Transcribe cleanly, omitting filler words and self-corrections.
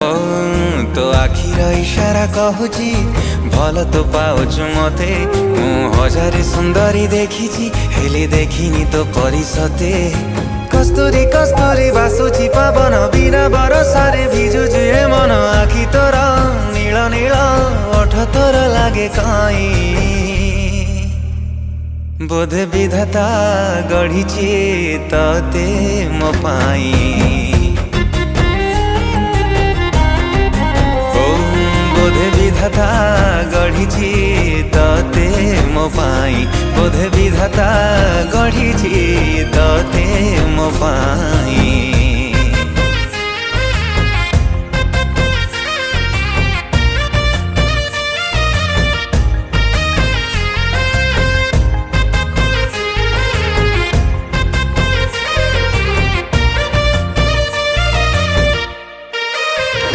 ओ तो आखिर इशारा कहूची भल तो पाउछु मते मु हजारे सुंदरी देखिची हेले देखिनी तो परिसते कस्तूरी कस्तूरी बासुची पवन बिना बरसारे भिजुछु ए मन आखि तोर नील नील ओठ तोर लागे काई बोधे विधाता गढ़ीची तते मो पाई बोधे विधाता गढ़ीची तते मो पाई बोधे विधाता गढ़ीची तते मो पाई।